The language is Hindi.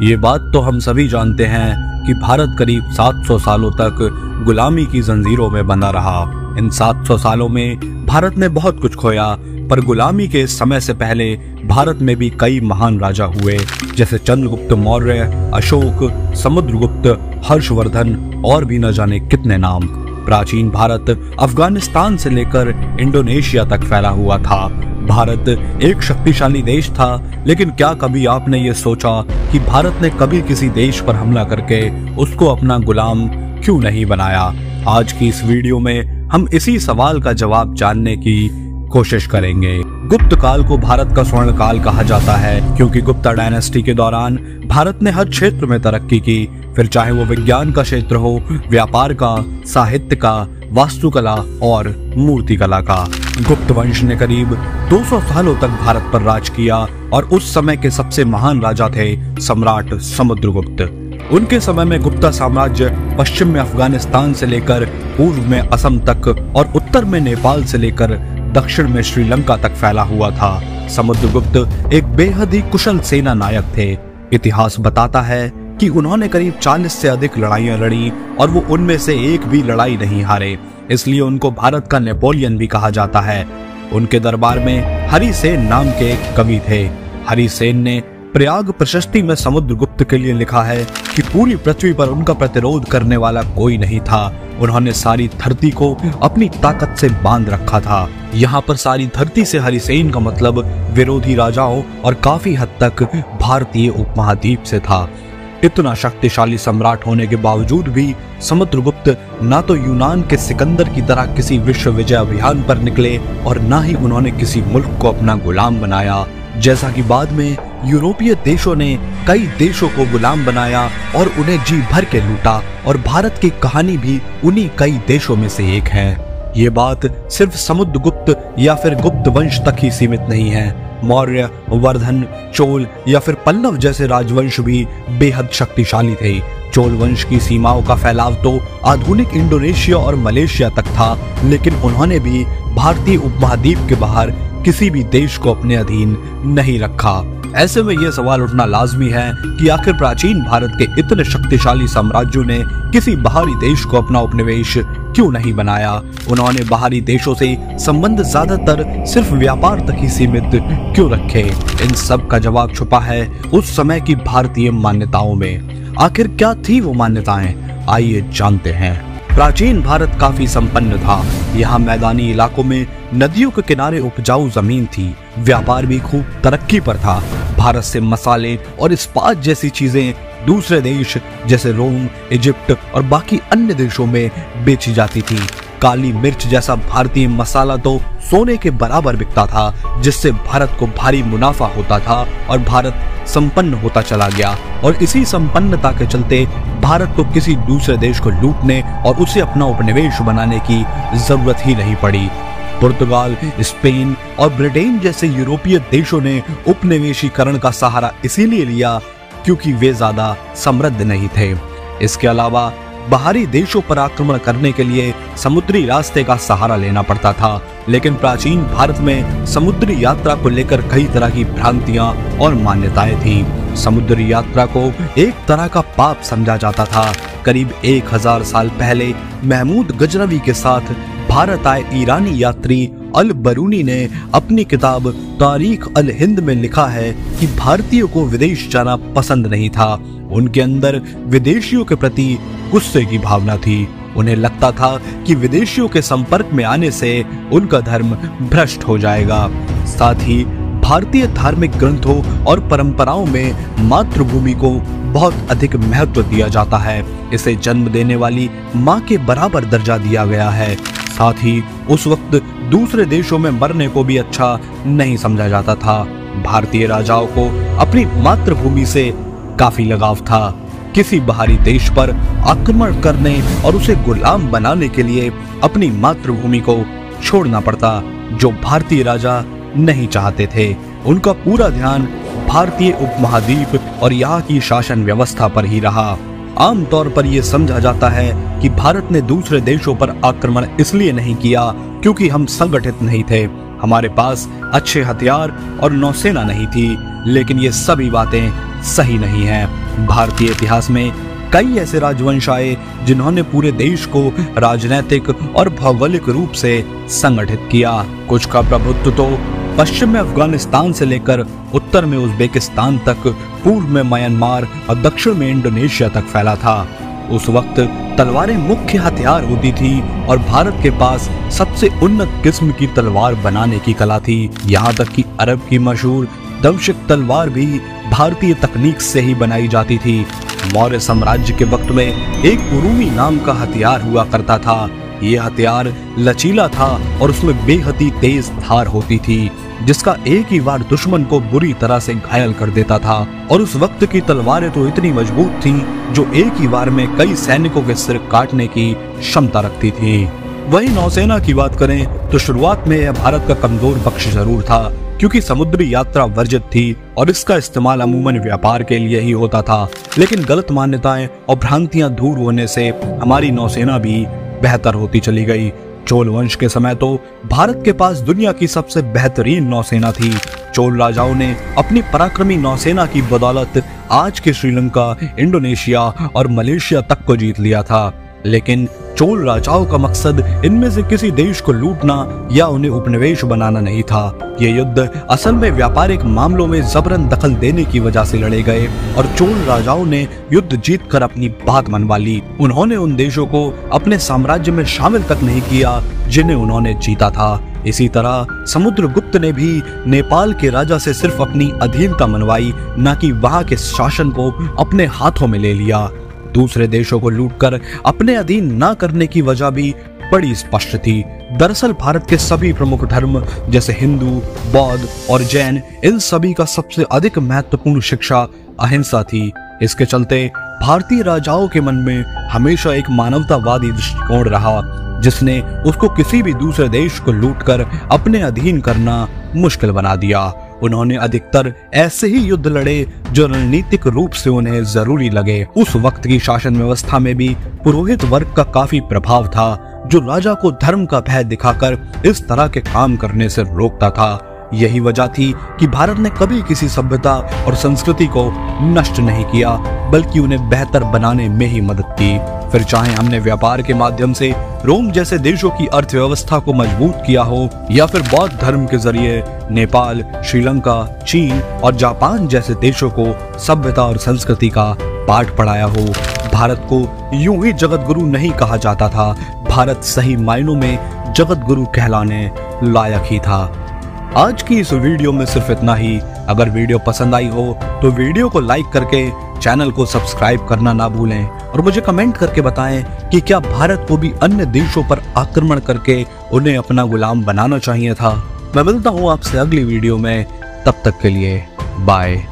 ये बात तो हम सभी जानते हैं कि भारत करीब 700 सालों तक गुलामी की जंजीरों में बंधा रहा। इन 700 सालों में भारत ने बहुत कुछ खोया, पर गुलामी के इस समय से पहले भारत में भी कई महान राजा हुए, जैसे चंद्रगुप्त मौर्य, अशोक, समुद्रगुप्त, हर्षवर्धन और भी न जाने कितने नाम। प्राचीन भारत अफगानिस्तान से लेकर इंडोनेशिया तक फैला हुआ था। भारत एक शक्तिशाली देश था, लेकिन क्या कभी आपने ये सोचा कि भारत ने कभी किसी देश पर हमला करके उसको अपना गुलाम क्यों नहीं बनाया? आज की इस वीडियो में हम इसी सवाल का जवाब जानने की कोशिश करेंगे। गुप्त काल को भारत का स्वर्ण काल कहा जाता है, क्योंकि गुप्ता डायनेस्टी के दौरान भारत ने हर क्षेत्र में तरक्की की, फिर चाहे वो विज्ञान का क्षेत्र हो, व्यापार का, साहित्य का, वास्तुकला और मूर्तिकला का। गुप्त वंश ने करीब 200 सालों तक भारत पर राज किया और उस समय के सबसे महान राजा थे सम्राट समुद्रगुप्त। उनके समय में गुप्ता साम्राज्य पश्चिम में अफगानिस्तान से लेकर पूर्व में असम तक और उत्तर में नेपाल से लेकर दक्षिण में श्रीलंका तक फैला हुआ था। समुद्रगुप्त एक बेहद ही कुशल सेना नायक थे। इतिहास बताता है कि उन्होंने करीब 40 से अधिक लड़ाइयां लड़ी और वो उनमें से एक भी लड़ाई नहीं हारे, इसलिए उनको भारत का नेपोलियन भी कहा जाता है। उनके दरबार में हरिसेन नाम के एक कवि थे। हरिसेन ने प्रयाग प्रशस्ति में समुद्रगुप्त के लिए लिखा है कि पूरी पृथ्वी पर उनका प्रतिरोध करने वाला कोई नहीं था। उन्होंने सारी धरती को अपनी ताकत से बांध रखा था। यहाँ पर सारी धरती से हरिसेन का मतलब विरोधी राजाओं और काफी हद तक भारतीय उपमहाद्वीप से था। इतना शक्तिशाली सम्राट होने के बावजूद भी समुद्रगुप्त ना तो यूनान के सिकंदर की तरह किसी विश्व विजय अभियान पर निकले और ना ही उन्होंने किसी मुल्क को अपना गुलाम बनाया। जैसा कि बाद में यूरोपीय देशों ने कई देशों को गुलाम बनाया और उन्हें जी भर के लूटा, और भारत की कहानी भी उन्हीं कई देशों में से एक है। ये बात सिर्फ समुद्रगुप्त या फिर गुप्त वंश तक ही सीमित नहीं है। मौर्य, वर्धन, चोल या फिर पल्लव जैसे राजवंश भी बेहद शक्तिशाली थे। चोल वंश की सीमाओं का फैलाव तो आधुनिक इंडोनेशिया और मलेशिया तक था, लेकिन उन्होंने भी भारतीय उपमहाद्वीप के बाहर किसी भी देश को अपने अधीन नहीं रखा। ऐसे में यह सवाल उठना लाजमी है कि आखिर प्राचीन भारत के इतने शक्तिशाली साम्राज्यों ने किसी बाहरी देश को अपना उपनिवेश क्यों नहीं बनाया? उन्होंने बाहरी देशों से संबंध ज्यादातर सिर्फ व्यापार तक ही सीमित क्यों रखे? इन सब का जवाब छुपा है उस समय की भारतीय मान्यताओं में। आखिर क्या थी वो मान्यताएं? आइए जानते हैं। प्राचीन भारत काफी संपन्न था। यहाँ मैदानी इलाकों में नदियों के किनारे उपजाऊ जमीन थी। व्यापार भी खूब तरक्की पर था। भारत से मसाले और इस्पात जैसी चीजें दूसरे देश जैसे रोम, इजिप्ट और बाकी अन्य देशों में बेची जाती थी। काली मिर्च जैसा भारतीय मसाला तो सोने के बराबर बिकता था, जिससे भारत को भारी मुनाफा होता था और भारत संपन्न होता चला गया। और इसी संपन्नता के चलते भारत को किसी दूसरे देश को लूटने और उसे अपना उपनिवेश बनाने की जरूरत ही नहीं पड़ी। पुर्तगाल, स्पेन और ब्रिटेन जैसे यूरोपीय देशों ने उपनिवेशीकरण का सहारा इसीलिए लिया क्योंकि वे ज्यादा समृद्ध नहीं थे। इसके अलावा बाहरी देशों पर आक्रमण करने के लिए समुद्री रास्ते का सहारा लेना पड़ता था, लेकिन प्राचीन भारत में समुद्री यात्रा को लेकर कई तरह की भ्रांतियां और मान्यताएं थी। समुद्री यात्रा को एक तरह का पाप समझा जाता था। करीब 1000 साल पहले महमूद गजनवी के साथ भारत आए ईरानी यात्री अल बरूनी ने अपनी किताब तारीख अल हिंद में लिखा है कि भारतीयों को विदेश जाना पसंद नहीं था। उनके अंदर विदेशियों के प्रति गुस्से की भावना थी। उन्हें लगता था कि विदेशियों के संपर्क में आने से उनका धर्म भ्रष्ट हो जाएगा। साथ ही भारतीय धार्मिक ग्रंथों और परंपराओं में मातृभूमि को बहुत अधिक महत्व दिया जाता है। इसे जन्म देने वाली माँ के बराबर दर्जा दिया गया है। साथ ही उस वक्त दूसरे देशों में मरने को भी अच्छा नहीं समझा जाता था। भारतीय राजाओं को अपनी मातृभूमि से काफी लगाव था। किसी बाहरी देश पर आक्रमण करने और उसे गुलाम बनाने के लिए अपनी मातृभूमि को छोड़ना पड़ता, जो भारतीय राजा नहीं चाहते थे। उनका पूरा ध्यान भारतीय उपमहाद्वीप और यहाँ की शासन व्यवस्था पर ही रहा। आमतौर पर यह समझा जाता है कि भारत ने दूसरे देशों पर आक्रमण इसलिए नहीं किया क्योंकि हम संगठित नहीं थे, हमारे पास अच्छे हथियार और नौसेना नहीं थी। लेकिन ये सभी बातें सही नहीं है। भारतीय इतिहास में कई ऐसे राजवंश आए जिन्होंने पूरे देश को राजनीतिक और भौगोलिक रूप से संगठित किया। कुछ का प्रभुत्व तो पश्चिम में अफगानिस्तान से लेकर उत्तर में उज्बेकिस्तान तक, पूर्व में म्यांमार और दक्षिण में इंडोनेशिया तक फैला था। उस वक्त तलवारें मुख्य हथियार होती थी और भारत के पास सबसे उन्नत किस्म की तलवार बनाने की कला थी। यहाँ तक कि अरब की मशहूर दमशक तलवार भी भारतीय तकनीक से ही बनाई जाती थी। मौर्य साम्राज्य के वक्त में एक उरूमी नाम का हथियार हुआ करता था। यह हथियार लचीला था और उसमें बेहद तेज धार होती थी, जिसका एक ही वार दुश्मन को बुरी तरह से घायल कर देता था। और उस वक्त की तलवारें तो इतनी मजबूत थीं, जो एक ही वार में कई सैनिकों के सिर काटने की क्षमता रखती थी। वहीं नौसेना की बात करें तो शुरुआत में यह भारत का कमजोर पक्ष जरूर था, क्योंकि समुद्री यात्रा वर्जित थी और इसका इस्तेमाल अमूमन व्यापार के लिए ही होता था। लेकिन गलत मान्यताएं और भ्रांतियां दूर होने से हमारी नौसेना भी बेहतर होती चली गई। चोल वंश के समय तो भारत के पास दुनिया की सबसे बेहतरीन नौसेना थी। चोल राजाओं ने अपनी पराक्रमी नौसेना की बदौलत आज के श्रीलंका, इंडोनेशिया और मलेशिया तक को जीत लिया था। लेकिन चोल राजाओं का मकसद इनमें से किसी देश को लूटना या उन्हें उपनिवेश बनाना नहीं था। ये युद्ध असल में व्यापारिक मामलों में जबरन दखल देने की वजह से लड़े गए और चोल राजाओं ने युद्ध जीतकर अपनी बात मनवा ली। उन्होंने उन देशों को अपने साम्राज्य में शामिल तक नहीं किया जिन्हें उन्होंने जीता था। इसी तरह समुद्रगुप्त ने भी नेपाल के राजा से सिर्फ अपनी अधीनता मनवाई, न कि वहां के शासन को अपने हाथों में ले लिया। दूसरे देशों को लूटकर अपने अधीन न करने की वजह भी बड़ी स्पष्ट थी। दरअसल भारत के सभी प्रमुख धर्म जैसे हिंदू, बौद्ध और जैन, इन सभी का सबसे अधिक महत्वपूर्ण शिक्षा अहिंसा थी। इसके चलते भारतीय राजाओं के मन में हमेशा एक मानवतावादी दृष्टिकोण रहा, जिसने उसको किसी भी दूसरे देश को लूटकर अपने अधीन करना मुश्किल बना दिया। उन्होंने अधिकतर ऐसे ही युद्ध लड़े जो रणनीतिक रूप से उन्हें जरूरी लगे। उस वक्त की शासन व्यवस्था में भी पुरोहित वर्ग का काफी प्रभाव था, जो राजा को धर्म का भय दिखाकर इस तरह के काम करने से रोकता था। यही वजह थी कि भारत ने कभी किसी सभ्यता और संस्कृति को नष्ट नहीं किया, बल्कि उन्हें बेहतर बनाने में ही मदद की। फिर चाहे हमने व्यापार के माध्यम से रोम जैसे देशों की अर्थव्यवस्था को मजबूत किया हो, या फिर बौद्ध धर्म के जरिए नेपाल, श्रीलंका, चीन और जापान जैसे देशों को सभ्यता और संस्कृति का पाठ पढ़ाया हो, भारत को यूं ही जगत गुरु नहीं कहा जाता था। भारत सही मायनों में जगत गुरु कहलाने लायक ही था। आज की इस वीडियो में सिर्फ इतना ही। अगर वीडियो पसंद आई हो तो वीडियो को लाइक करके चैनल को सब्सक्राइब करना ना भूलें और मुझे कमेंट करके बताएं कि क्या भारत को भी अन्य देशों पर आक्रमण करके उन्हें अपना गुलाम बनाना चाहिए था। मैं मिलता हूं आपसे अगली वीडियो में, तब तक के लिए बाय।